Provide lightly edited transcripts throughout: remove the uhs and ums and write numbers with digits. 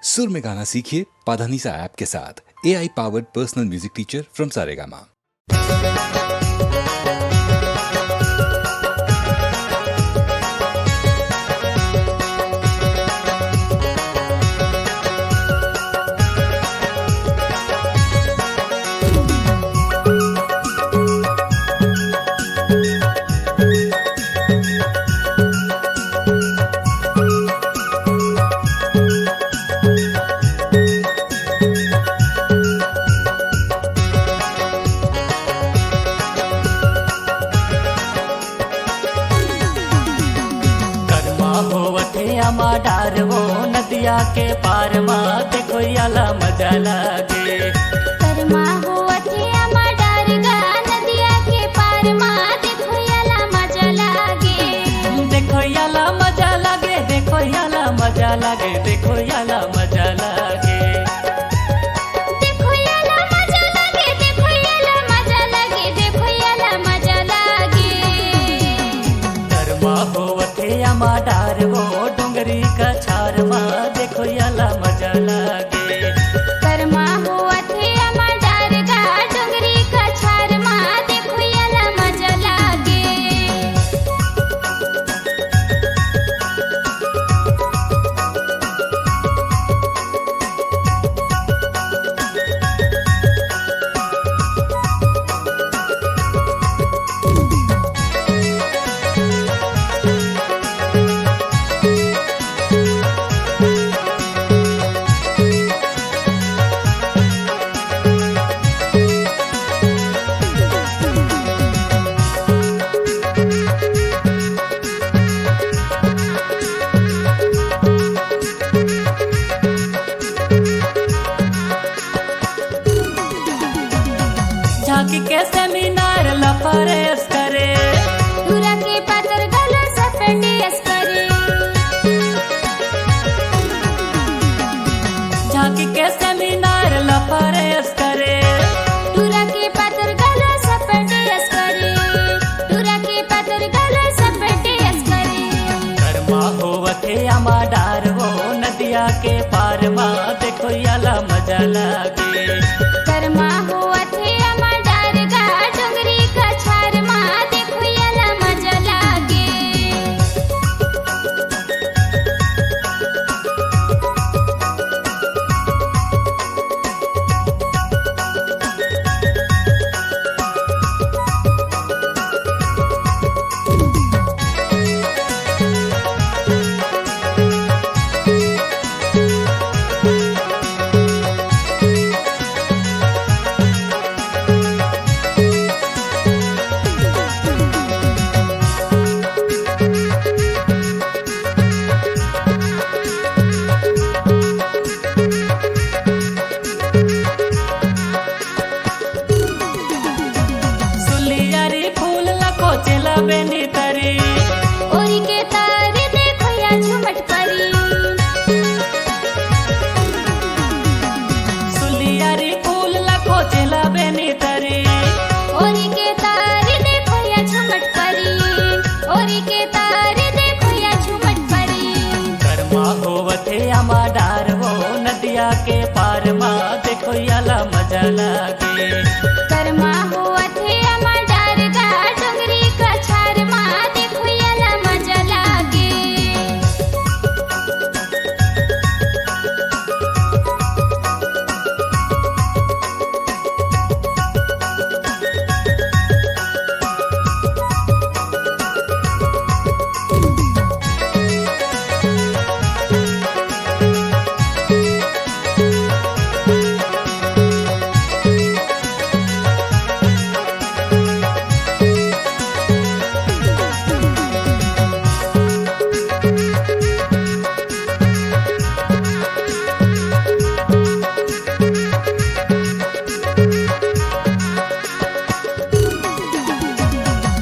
सुर में गाना सीखिए पाधानीसा ऐप के साथ। AI powered personal music teacher from Saregama. मा डारवो नदिया के पार मा देखो याला मजा लागे। करमा हो अठिया मा डारगा नदिया के पार मा देखो याला मजा लागे। देखो याला मजा लागे, देखो याला मजा लागे, देखो याला मजा लागे। देखो याला मजा लागे, देखो याला मजा लागे, देखो याला मजा लागे। करमा हो अठिया मा डारवो डोंगरी का छार मा देखो याला मजा लागे। करमा हो अठिया मा डारगा डोंगरी का छार मा देखो याला मजा लागे। झांकी के सेमिनार लफरेस करे, दूरा के पातर गला सफेटेस करे। झांकी के सेमिनार लफरेस करे। दूरा के पातर गला सफेटेस करे। दूरा के पातर गला सफेटेस करे। करमा हो वथे आमा डारवो नदिया के पार मा देखो याला मजा लागे। करमा हो अठिया मा डारगा डोंगरी का छार मा देखो याला मजा लागे। सुलियारी फूल लको चला बेनी तरी। ओरी के तारे देखो या झुमट परी। सुलियारी फूल लको चला बेनी तरी। ओरी के तारे देखो या झुमट परी। ओरी के तारे देखो या झुमट परी। करमा हो वथे आमा डारवो नदिया के पार मा देखो याला मजा लागे। करमा हो अठिया मा डारगा डोंगरी का छार मा देखो याला मजा लागे।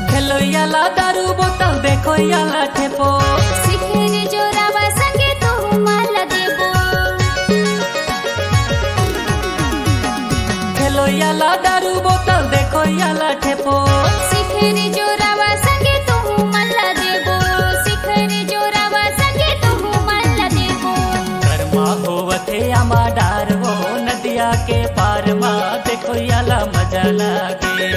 खेलो याला दारू बोतल देखो याला ठेपो। सिखेरे जोरावा संगे तो माल देबो। खेलो याला दारू बोतल देखो याला ठेपो। सिखेरे जोरावा संगे तो माल देबो। सिखेरे जोरावा संगे तो माल देबो। करमा हो होवथे आमा डार हो नदिया के पार मा देखो याला मजा लागे।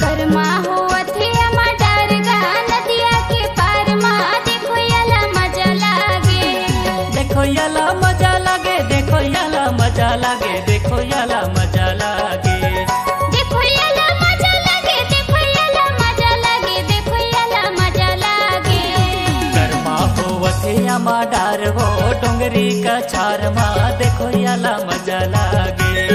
कर्मा होवथे अमा डारगा नदिया के पार मा देखो याला मजा लागे। देखो याला मजा लागे, देखो याला मजा लागे, देखो याला मजा लागे। देखो याला मजा लागे, देखो याला मजा लागे, देखो याला मजा लागे। कर्मा होवथे आमा डार हो डोंगरी का छार मा देखो याला मजा लागे।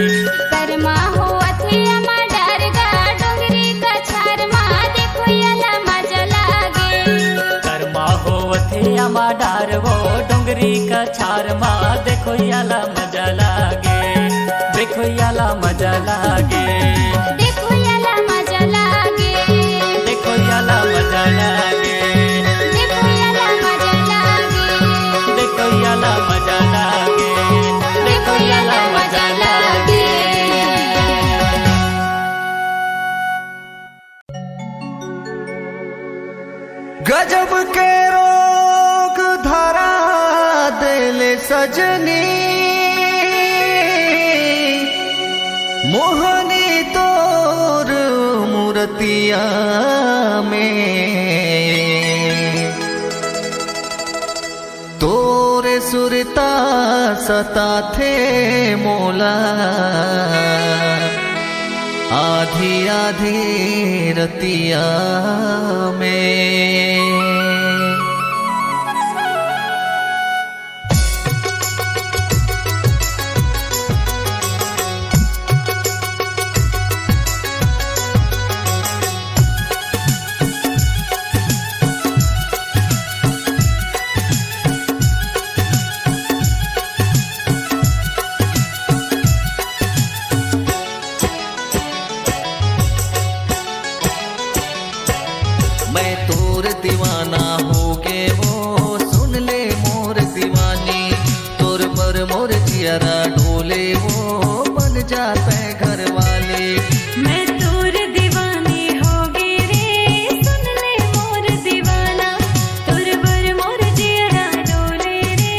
कर्मा होवथे अमा डारगा डोंगरी का छार मा देखो याला मजा लागे। कर्मा होवथे आमा डार हो डोंगरी का छार मा देखो याला मजा लागे। देखो याला मजा लागे, देखो याला मजा लागे, देखो याला मजा लागे, देखो याला मजा लागे, देखो याला मजा लागे, देखो याला मजा लागे। गजब के रोग धरा देले सजनी मोहनी तोर मूर्तिया में तोरे सुरता सता थे मोला आधी आधी रतिया में। मैं तोर दीवाना हो गे वो सुन ले मोर दीवानी तोर पर मोर जियरा डोले वो बन जाते घर वाले। मैं तोर दीवानी होगी रे सुन ले मोर दीवाना तोर बर मोर जियरा डोले रे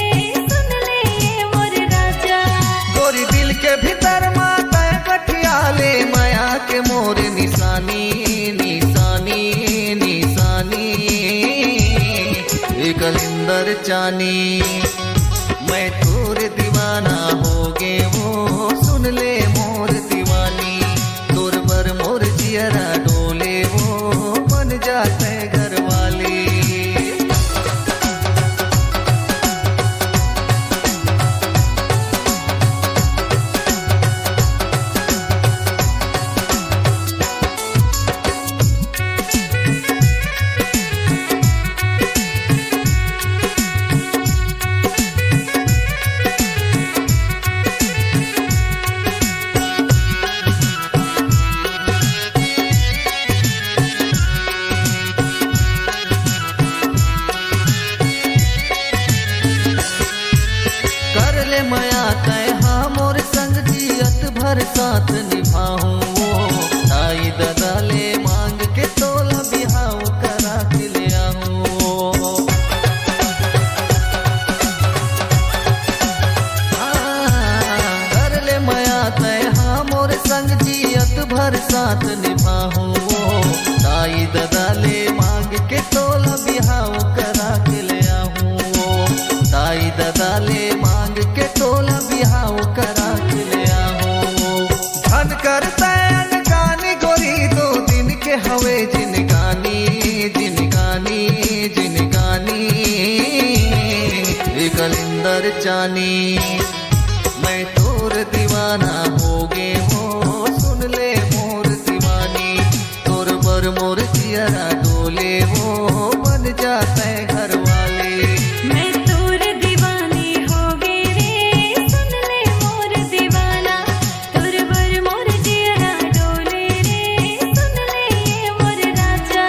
सुन ले ये मोर राजा। गोरी दिल के भीतर माता कठिया ले माया के मोर निशानी निशानी निशानी कलिंदर चानी। मैं तोर दीवाना हो गे वो सुन ले मोर दीवानी तोर पर मोर जियरा डोले वो बन जाते घर वाले। कर ले मया कह मोर संग जियत भर साथ निभाऊं ताई ददाले मांग के तोला बिहाव करा के ले आऊं। कर ले मया कह मोर संग जियत भर साथ निभाऊं ताई ददाले मांग के तोला बिहाव करा के ले आऊं। ताई ददाले मांग के तोला बिहाव करा के ले आऊं। धन करता गानी गोरी 2 दिन के हवे जिन गानी जिन गानी जिन गानी कलिंदर चानी। मैं तोर दीवाना हो गे हो सुन ले मोर दीवानी तोर पर मोर जियरा डोले वो बन जाते घर वाले। मैं तोर दीवानी होगी रे सुन ले मोर दीवाना तोर बर मोर जियरा डोले रे सुन ले ये मोर राजा।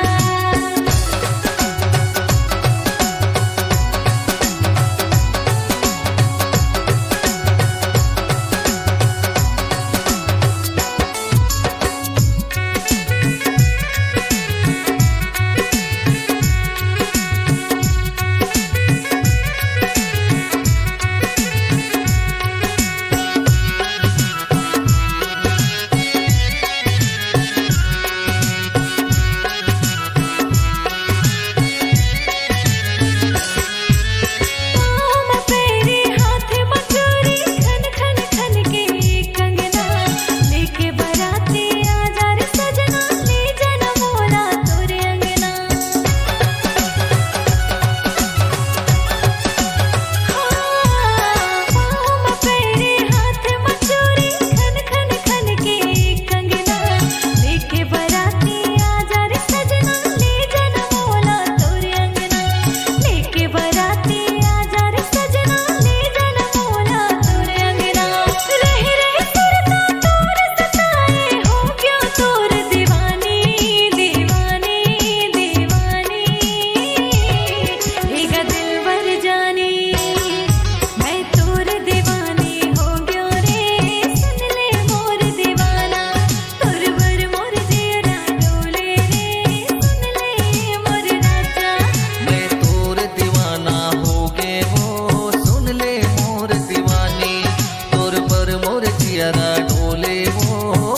जियरा डोले वो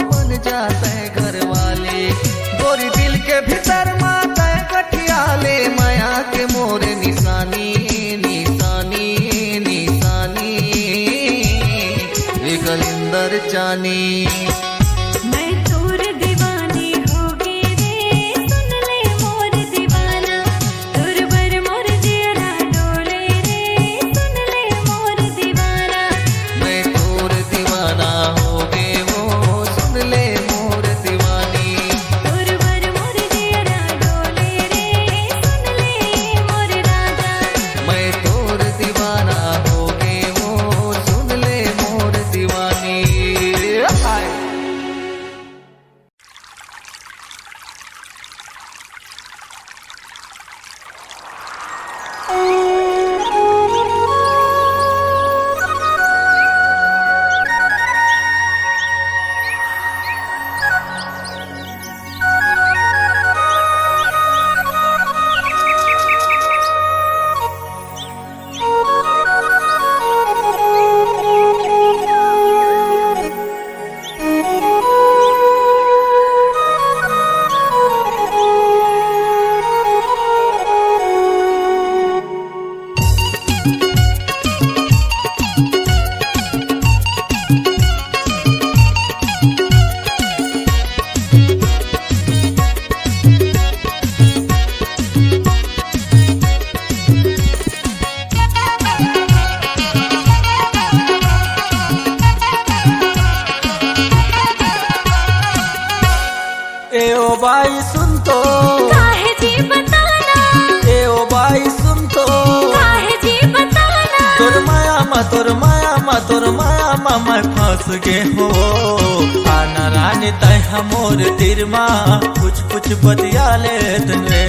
बन जाते घर वाले। गोरी दिल के भीतर माता गठियाले माया के मोर निशानी निशानी निशानी गलिंदर जानी। मैं तोर दीवानी हो गई रे सुन ले मोर दीवाना तोर बर मोर जियरा डोले रे सुन ले मोर दीवाना। मैं तोर दीवाना हो गे वो सुन ले मोर दीवानी। तोर बर मोर जियरा डोले रे सुन ले मोर राजा। मैं तोर दीवाना हो गे वो सुन ले मोर दीवानी। हाय ए ओ बाई सुन तो काहे जी बताना ए ओ बाई सुन तो काहे जी बताना तोर माया मा तोर माया मा तोर माया मा मैं फंस गे हो। आना रानी तय हमोर तीर माँ कुछ बतिया ले तने।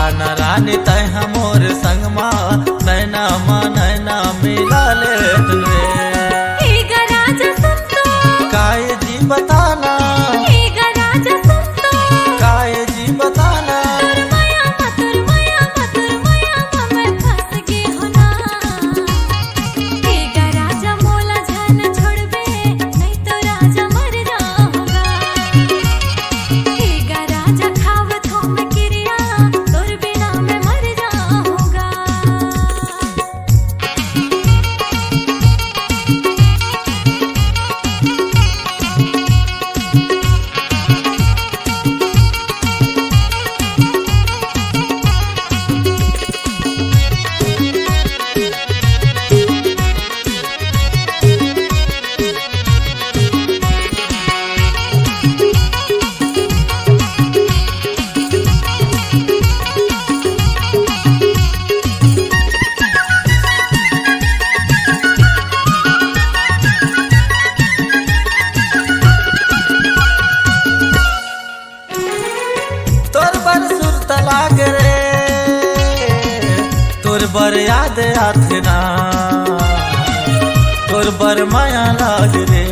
आना रानी तय हमोर संग माँ नैना मिला ले तने। हे गराजा सुन तो काय जी बताना हे गराजा सुन तो काय जी बताना तोर माया मा तोर माया मा तोर माया मा मैं फंस गई हो ना। हे गराजा मोला जान छोड़बे नहीं तो राजा मर जाऊंगा। हे गराजा खावत हो मैं किरिया तोर बिना मैं मर जाऊंगा। तोर बर सुरत लाग रे तोर बर याद आथे ना तोर बर माया लाग रे।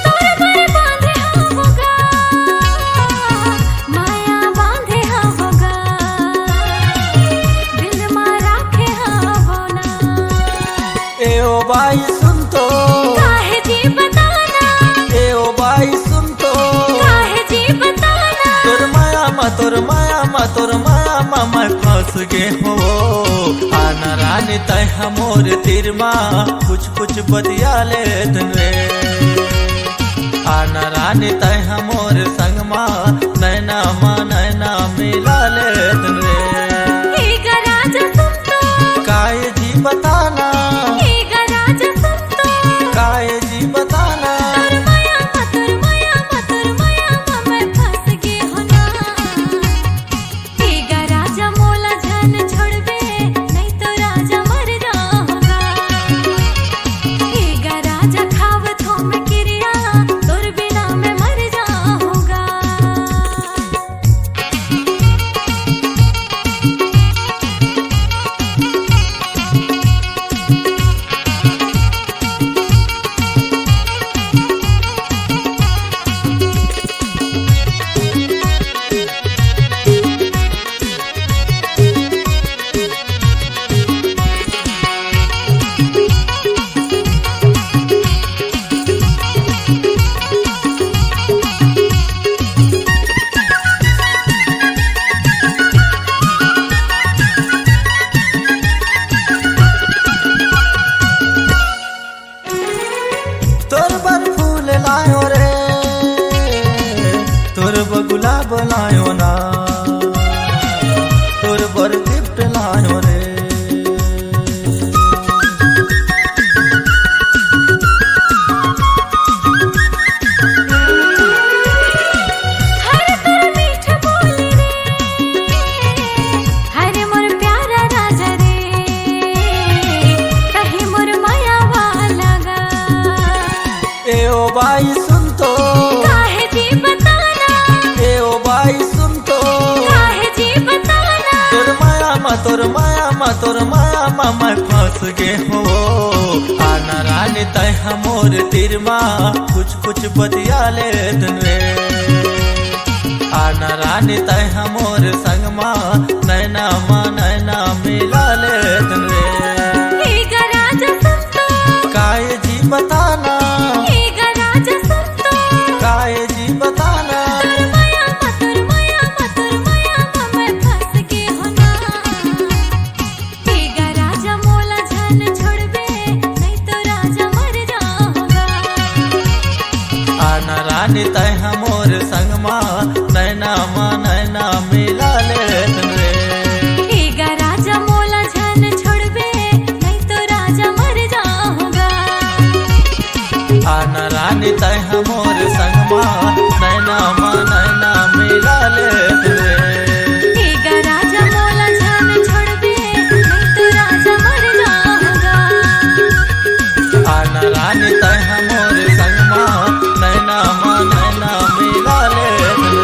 तोर बर बांधे होगा माया बांधे होगा दिल में राखे हो ना। ए ओ बाई सुन तो काहे जी बताना ए ओ बाई सुन तो काहे जी बताना तोर माया मा तोर माया मा तोर माया मा मैं फंस गे हो। आना रानी तय हमोर तीर माँ कुछ बतिया ले तने। आना रानी तय हमोर संग माँ नैना मिला ले तने। हे गराजा सुन तो काय जी बताना हे गराजा सुन तो काय जी बताना तोर माया मा तोर माया मा तोर माया मा मैं फंस गई हो ना। हे गराजा मोला जान छोड़बे नहीं तो राजा मर जाऊंगा। हे गराजा खावत हो मैं किरिया तोर बिना मैं मर जाऊंगा। अब लायो ना तोर बर गिफ्ट लायो रे। हर तोर मीठ बोली रे, हर मोर प्यारा राजा रे, कहीं मोर माया वाला गा। ए ओ बाई सुन तो, काहे जी बताना, ए ओ बाई सुन तो, काहे जी बताना। तोर माया मा तोर माया मा तोर माया मा मैं फंस गे हो। आना रानी तय हमोर तीर मा कुछ कुछ बतिया ले रे। आना रानी तय हमोर संग मा नैना मिला ले रे। हे गा राजा सुन तो, काहे जी बताना, हे गा राजा सुन तो, काहे जी बताना। तोर माया मा तोर माया मा तोर माया मा मैं फंस के हो ना। हे गा राजा मोला जान छोड़बे, नहीं तो राजा मर जाऊंगा। आना रानी तय हमोर संग मा नैना मिला ले रे। हे गा राजा मोला जान छोड़बे, नहीं तो राजा मर जाऊंगा। आना रानी तय हमोर संग मा नैना मिला ले रे। हे गा राजा मोला जान छोड़बे, नहीं तो राजा मर जाऊंगा। आना रानी तय हमोर संग मा नैना मिला ले रे।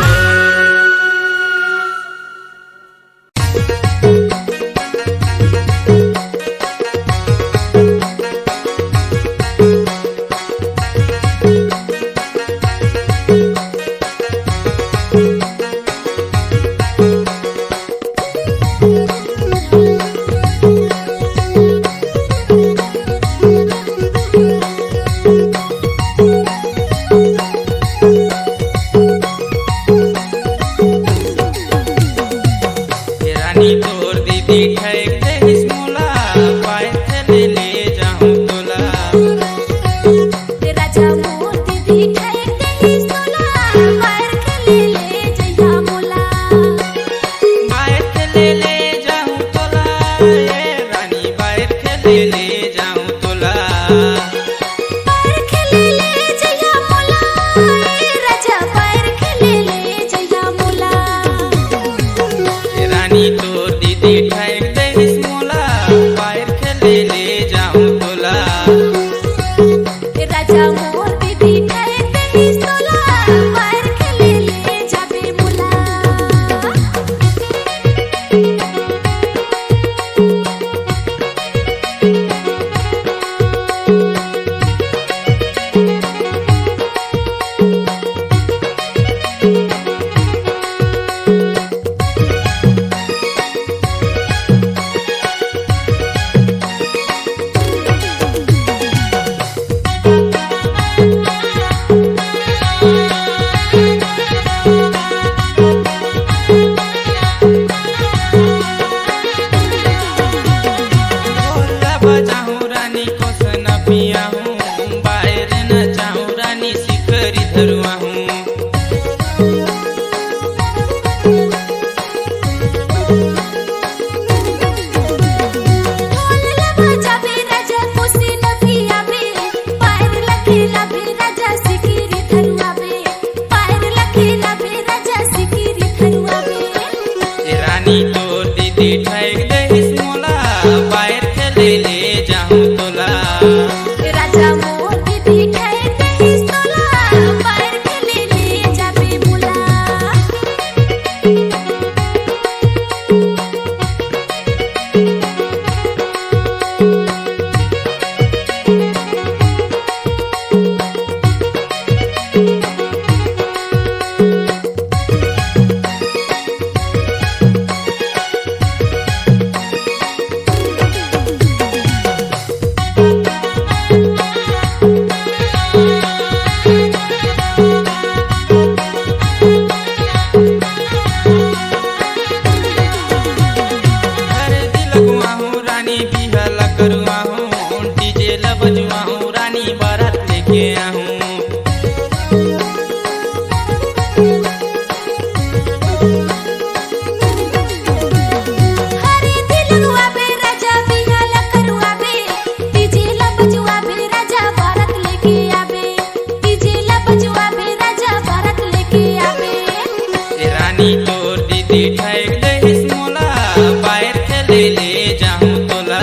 रानी तोर दीदी ठैक दहिस मोला बाहर खेले ले जाऊं तोला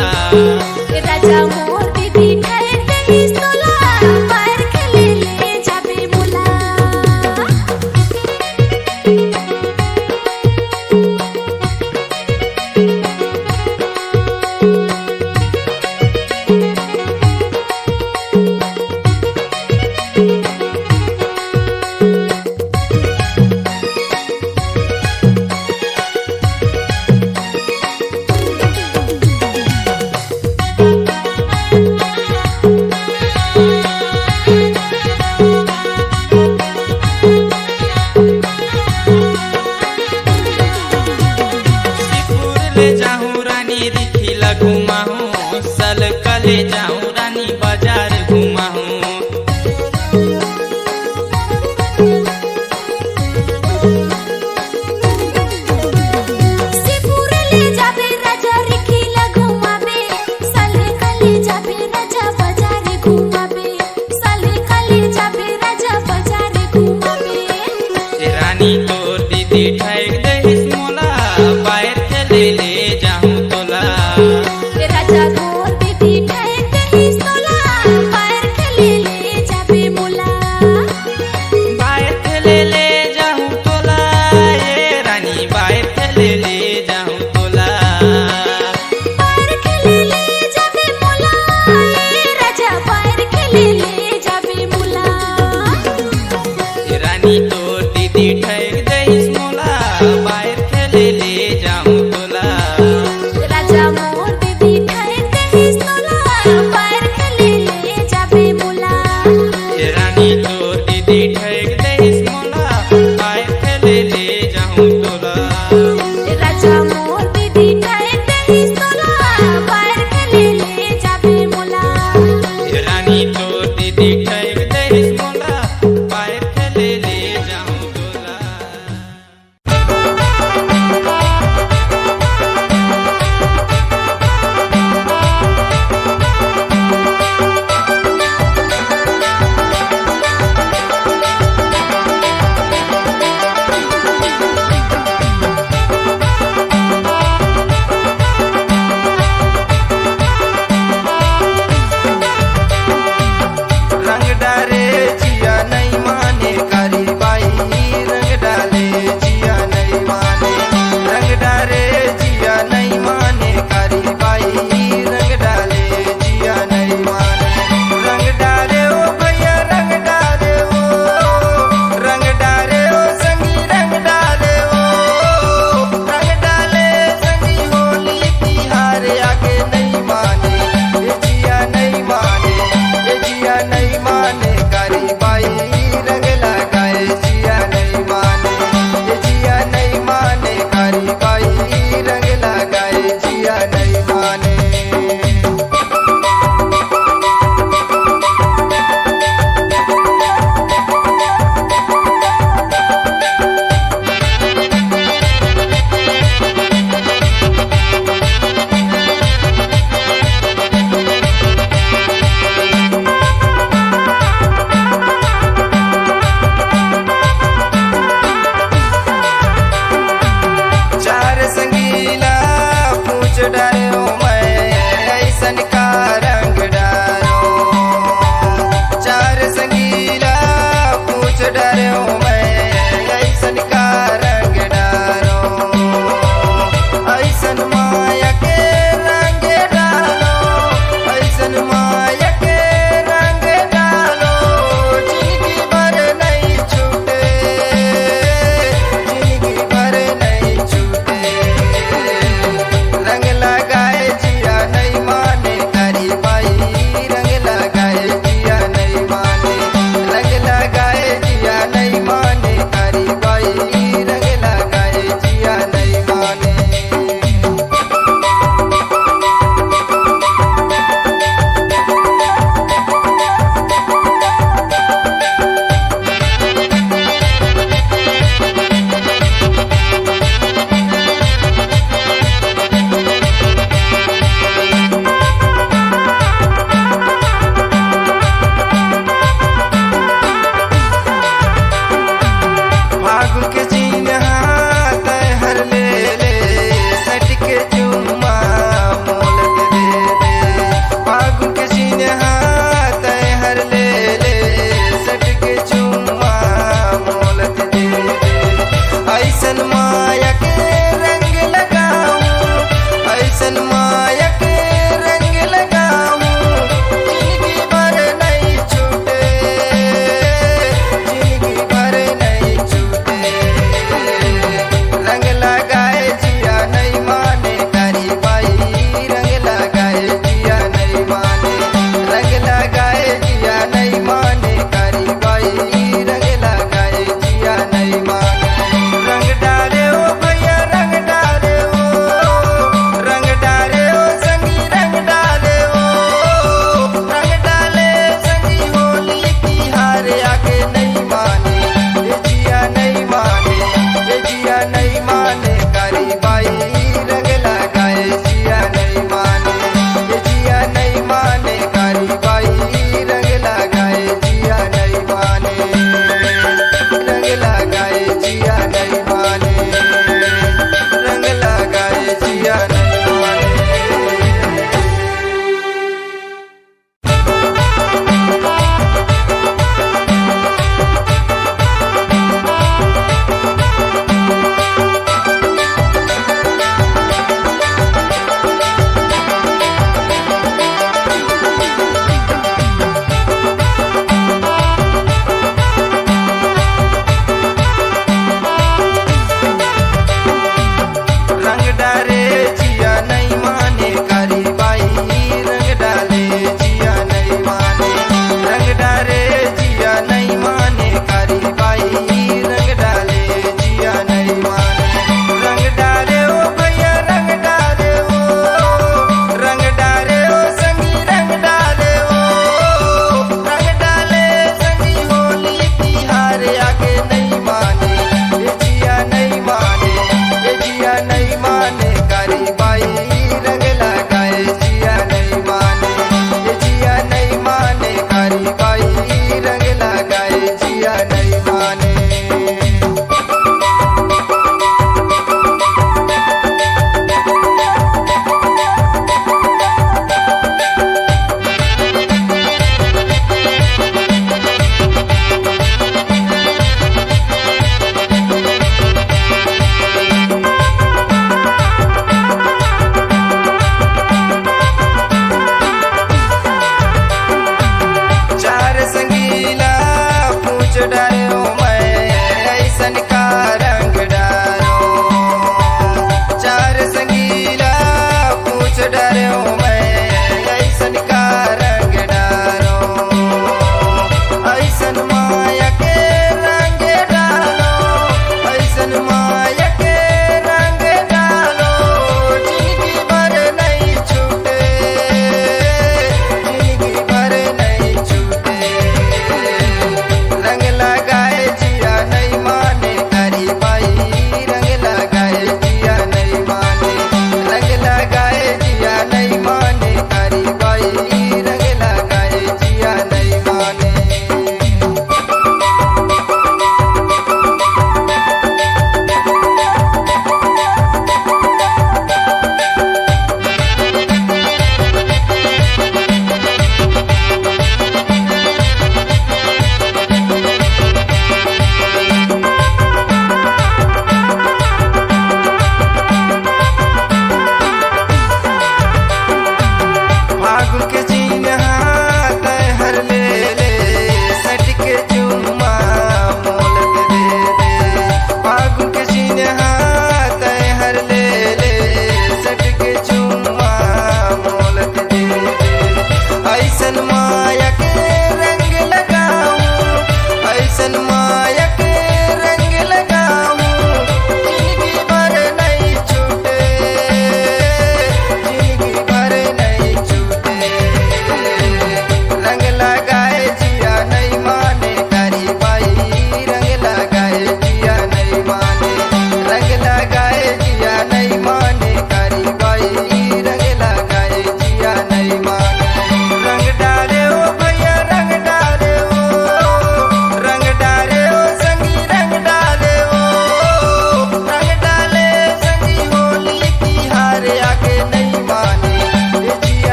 राजा मोर दीदी ठहर दहिस तोला बाहर खेले ले जाबे मोला सिपुर ले जाऊं रानी रिखिला घुमाऊं सल कले जाऊं रानी बाजार घुमाऊं सिपुर ले जाबे राजा रिखिला घुमाबे साले कले जाबे राजा बाजार घुमाबे साले कले जाबे राजा बाजार घुमाबे रानी तोर दीदी ठैक दहिस मोला बाहर खेले ले जाऊं तोला राजा मोर दीदी ठहर दहिस तोला बाहर खेले ले जाबे मोला बाहर खेले ले जाऊं तोला ये रानी बाहर खेले ले जाऊं तोला बाहर खेले ले जाबे मोला राजा बाहर खेले ले जाबे मोला रानी तोर दीदी ठैक दहिस मोला बाहर खेले ले जाऊं तोला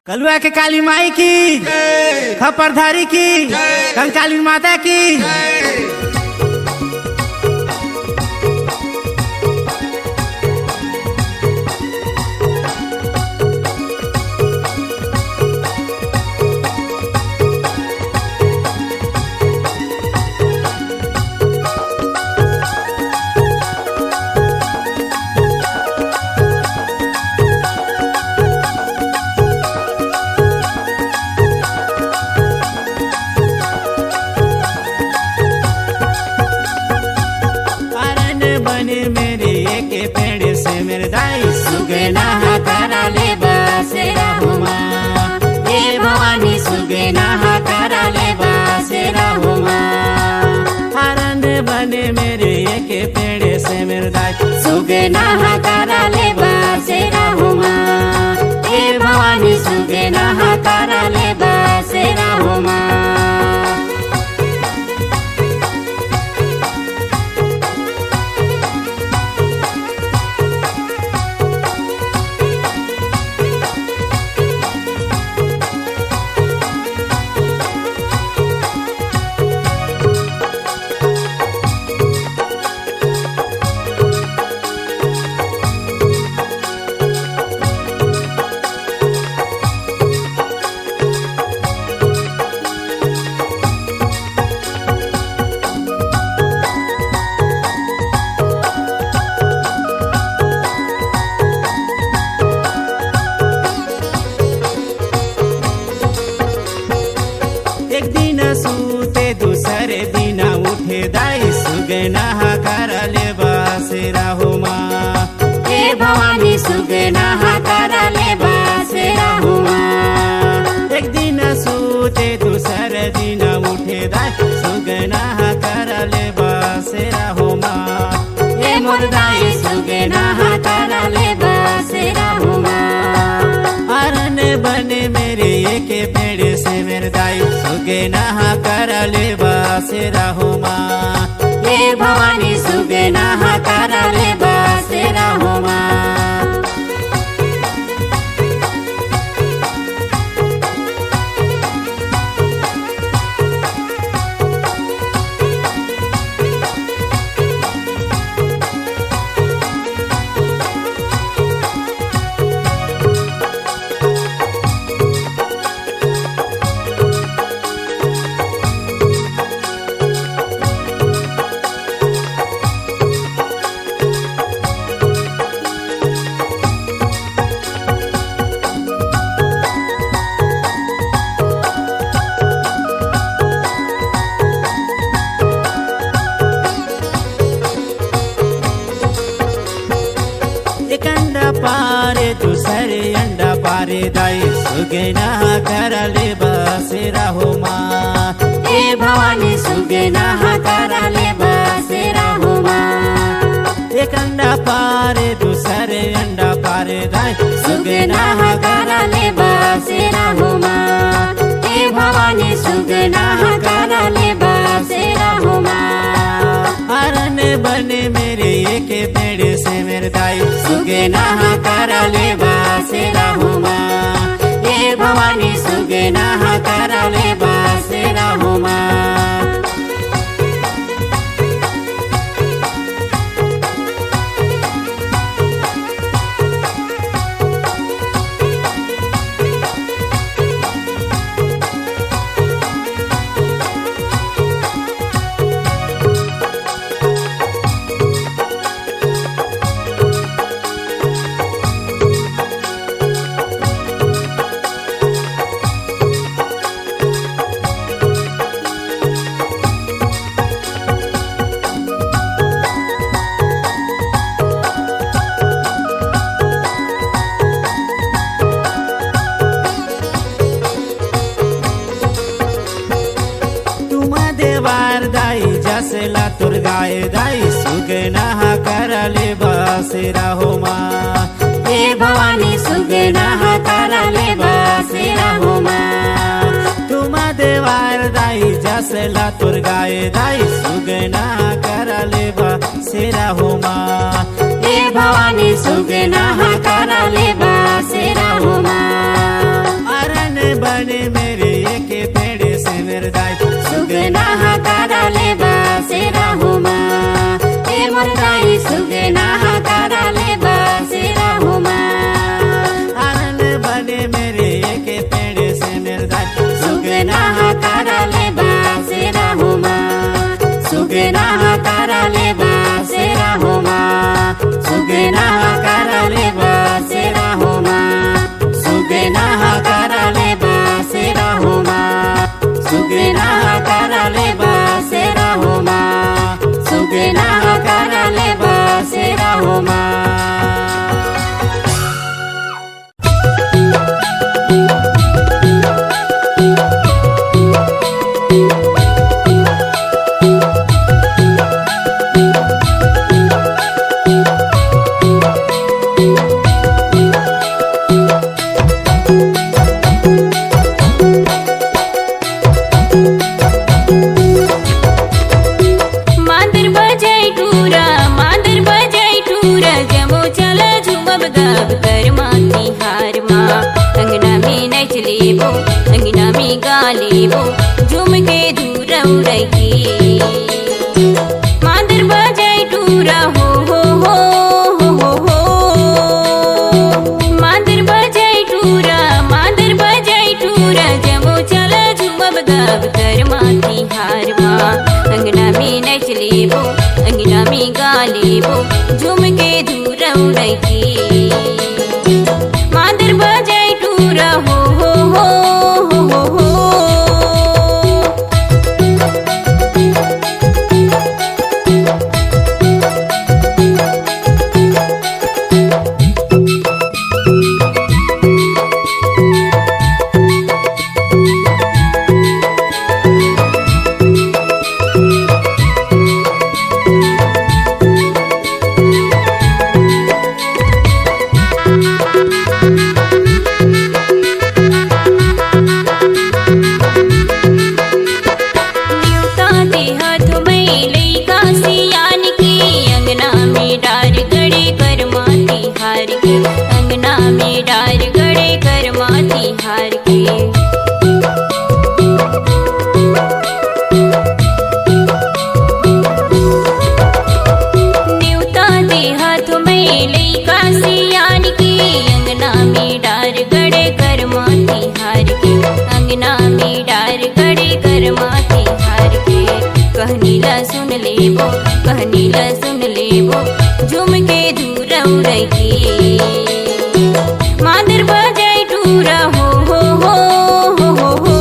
कलुआ के काली माई की, खपरधारी की, कंकाली माता की। सुगना कराले बसेरा हुमा हे भवानी सुगना कराले बसेरा हुमा हरण बने मेरे के पेड़ से मेरे दाई सुगना कराले बसेरा हुमा हे भवानी सुगना कराले बसेरा हुमा दूसरे दिन उठे दाई सुगना कराले बसेरा हुमा हे भवानी सुगना कराले बसेरा हुमा एक दिन सूते दूसरे दिन उठे दाई सुगना कराले बसेरा हुमा हे मोर दाई सुगना कराले बसेरा हुमा अरन बने मेरे के पेड़ से मेरे दाई सुगना कराले बसेरा हुमा हे भवानी सुगना कराले बसेरा हुमा पारे दूसरे अंडा पारे दाई सुगना कराले बसेरा हुमा हे भवानी सुगना कराले बसेरा हुमा एक अंडा पारे दूसरे अंडा पारे दाई सुगना कराले बसेरा हुमा हे भवानी सुगना कराले बसेरा हुमा हरण बने मेरे के पेड़ से मेरे दाई सुगना कराले बसेरा हुमा हे भवानी सुगना कराले बसेरा हुमा जसला तुर गाय दाई सुगना कराले बसेरा हुमा हे भवानी सुगना कराले बसेरा हुमा तुमा देवार दाई जसला तुर गाय दाई सुगना कराले बसेरा हुमा हे भवानी सुगना कराले बसेरा हुमा लेबो अंगना में गा लेबो झूम के धूर उड़की मादर बजाई टूरा हो हो हो हो हो मादर बजाई टूरा जमो चला झूमब गाब कर माती हार माँ अंगना में नच लेबो अंगना में गा लेबो झूम के धूर उड़की मादर बजाई टूरा हो हो हो हो हो अंगना में डार गड़े कर माती हार के न्यूता दे हाथ में लइका सियान के अंगना में डार गड़े कर माती हार के अंगना में डार गड़े कर माती हार के कहनी ला सुन लेबो झूम के धूर उड़की मादर बजाई टूरा हो हो हो हो हो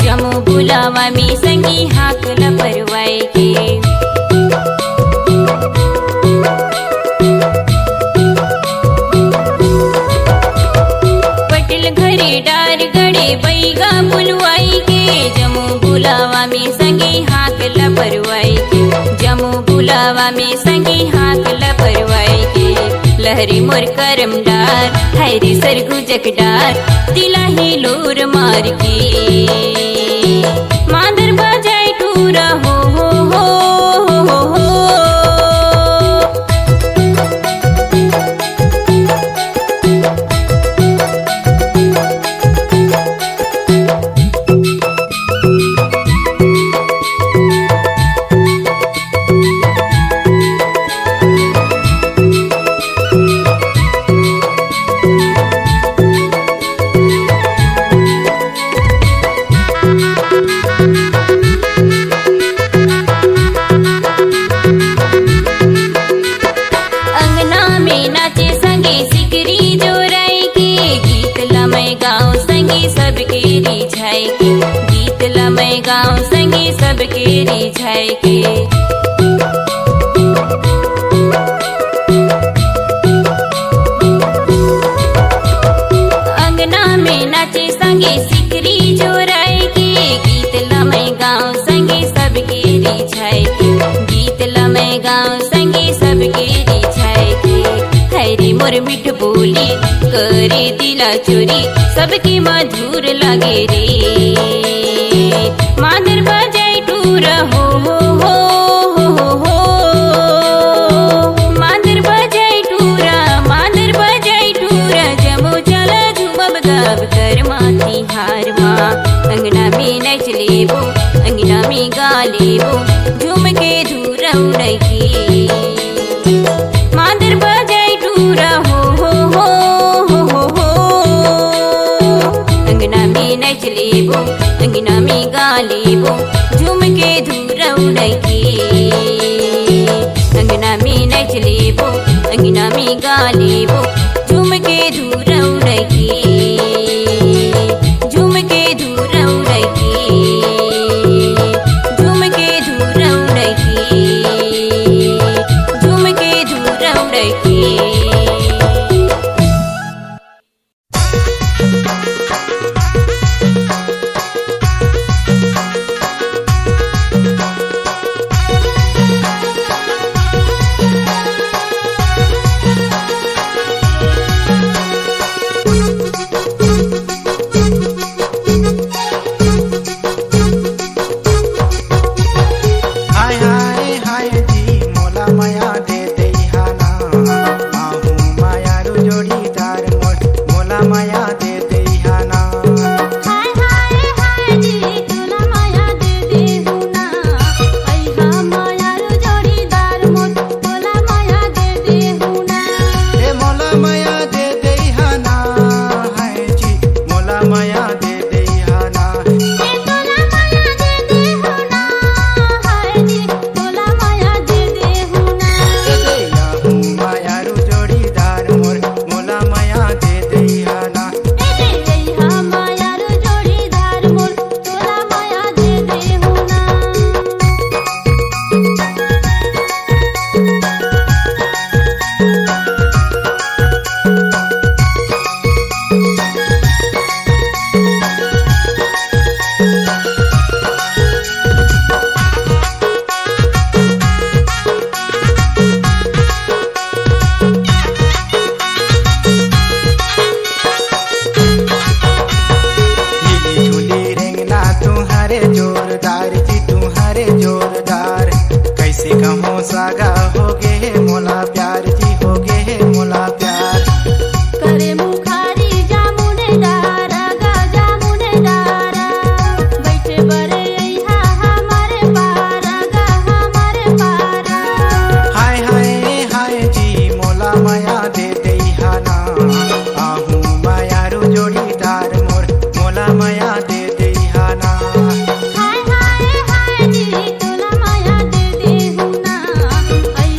जमो बुलावा में संगी हाकल परवाई के पटेल घरे डार गड़े बैगा बुलवाई के जमो बुलावा में संगी हाकल परवाई के जमो बुलावा में संगी हाकल परवाई के लहरी मोर करम डार हैरी सरगुजक डार दिला ही लोर मार के मादर बजाई टूरा हो हो हो हो हो गीत लमय गाँव संगी सबके रिझाए के अंगना में नाचे संगी सिकरी जोराए के गीत लमय गाँव संगी सबके रिझाए के गीत लमय गाँव संगी सबके रिझाए के हैरी मोर मिठ बोली करे दिला चोरी सबके मधुर लगे रे मादर बजाई टूरा हो हो हो हो हो मादर बजाई टूरा जमो चला झूमब गाब कर माती हार माँ अंगना में नच लेबो अंगना में गा लेबो झूम के धूर उड़की मादर बजाई टूरा हो हो हो हो हो अंगना में नच लेबो अंगना में गा लेबो झूम के धूर उड़की अंगना में नच लेबो अंगना में गा लेबो झूम के धूर उड़की झूम के धूर उड़की झूम के धूर उड़की कैसे कहूँ सागा हो गे मोला प्यार जी हो गे मोला प्यार। करे मुखारी जामुने डारा गा जामुने डारा बैठे बरे यहाँ हमारे पारा गा हमारे पारा। हाय हाय हाय जी मोला माया दे देहाना आहू मायारू जोड़ीदार मोर मोला माया दे देहाना। हाय हाय हाय जी तोला माया दे देहु ना आई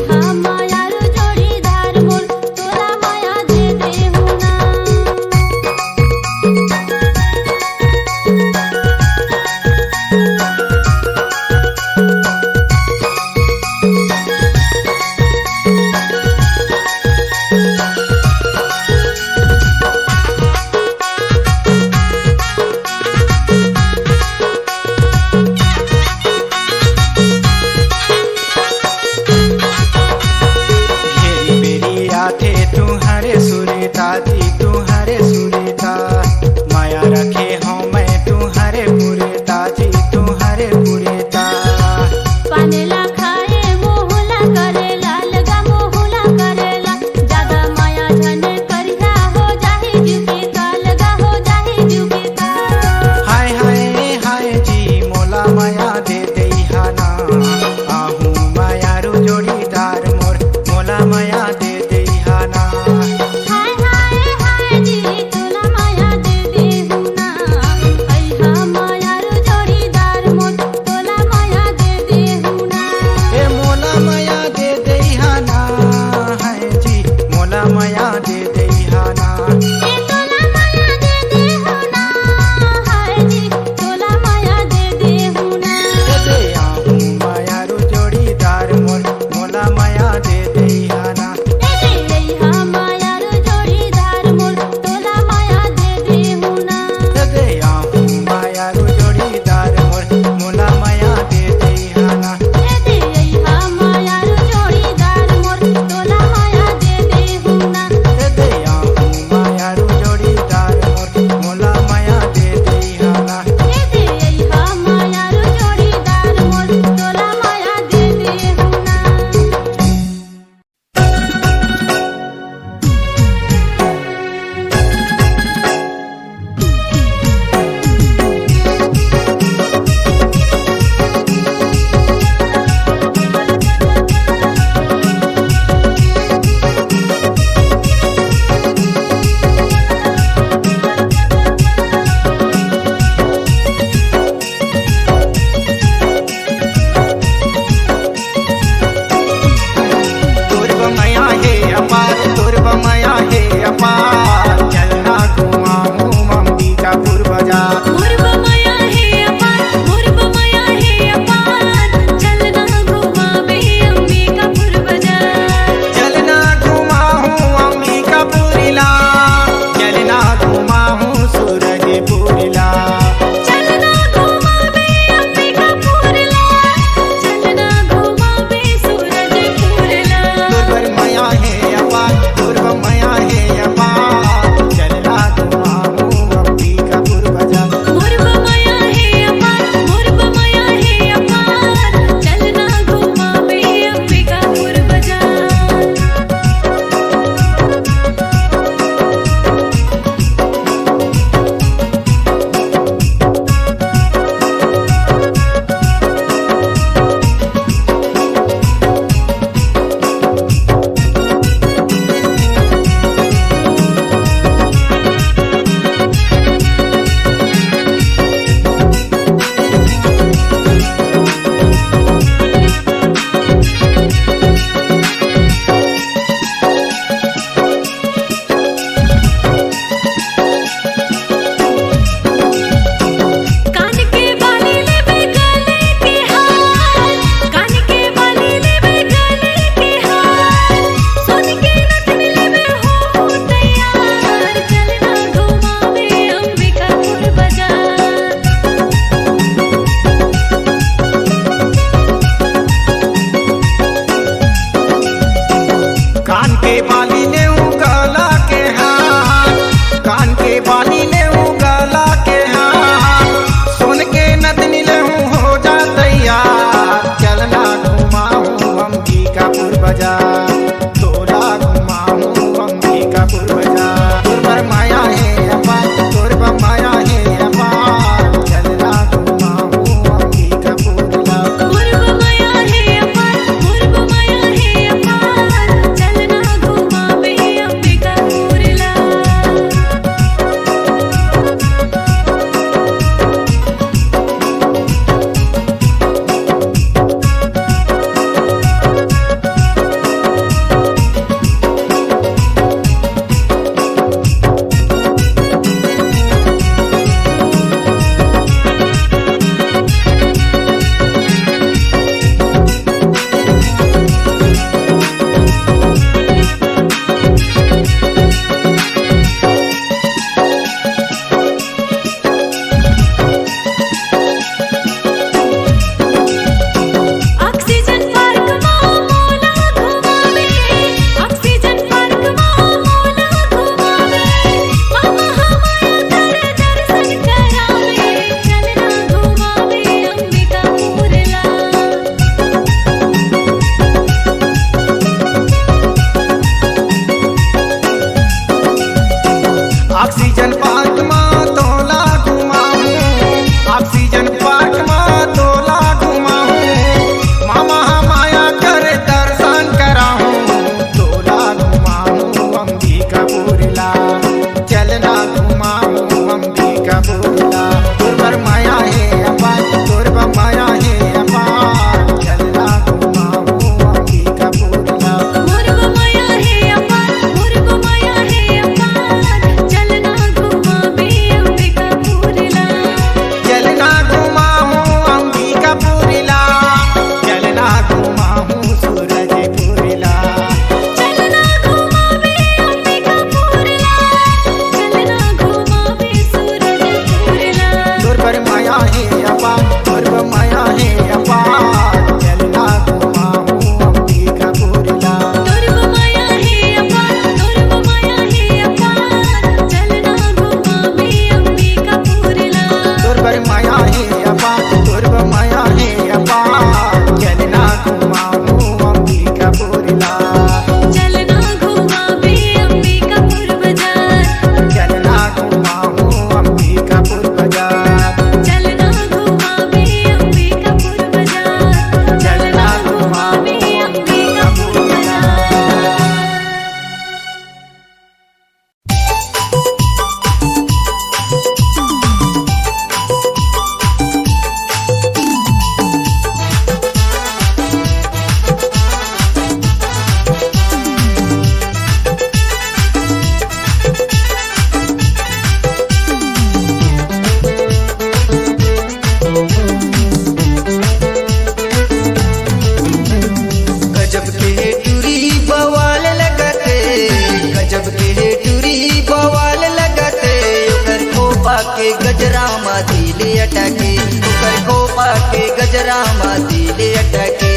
अटके ओकर खोपा के गजरा मा दिल अटके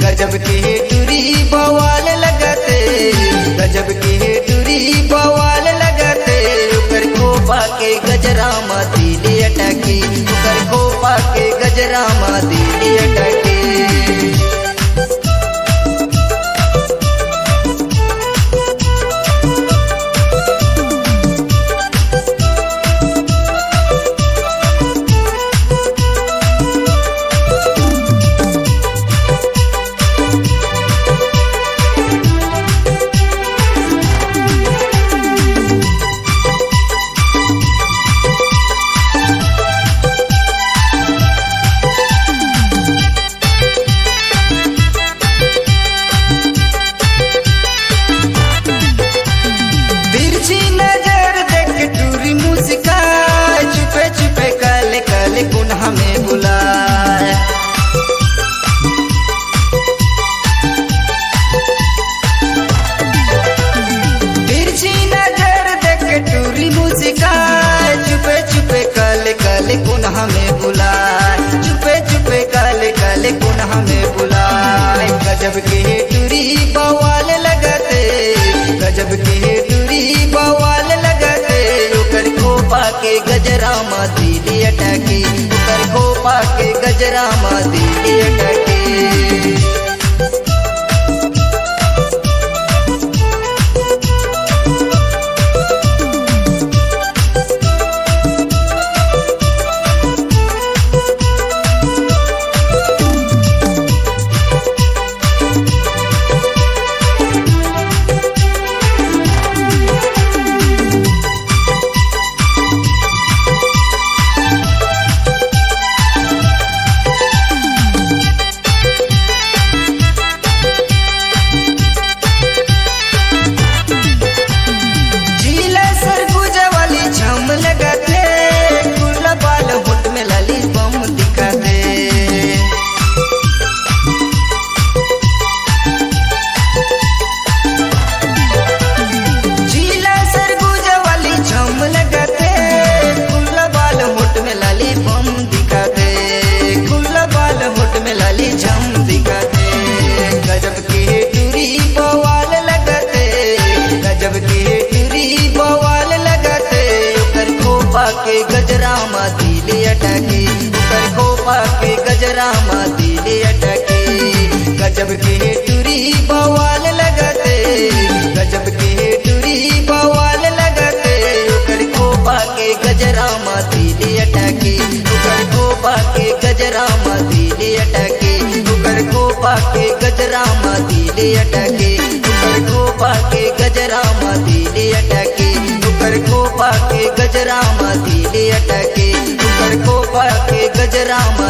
गजब के टूरी बवाल लगते गजब के टूरी बवाल लगते ओकर खोपा के गजरा मा दिल अटके ओकर खोपा के गजरा मा दिल अटके कौन हमें बुलाए तिरछी नजर देख के टूरी मुस्काए चुपे चुपे काले काले कौन हमें बुलाए चुपे चुपे काले काले कौन हमें बुलाए गजब के टूरी बवाल लगते गजब के टूरी बवाल लगते ओकर खोपा के गजरा मा दिल अटके ओकर खोपा के गजरा मा दिल अटके के गजरा मा दिल अटके ओकर खोपा के गजरा मा दिल अटके गजब के टूरी बवाल लगते गजब के टूरी बवाल लगते ओकर खोपा के गजरा मा दिल अटके ओकर खोपा के गजरा मा दिल अटके ओकर खोपा के गजरा मा दिल अटके ओकर खोपा के गजरा मा दिल अटके ओकर खोपा के गजरा मा दिल अटके ओकर खोपा के गजरा मा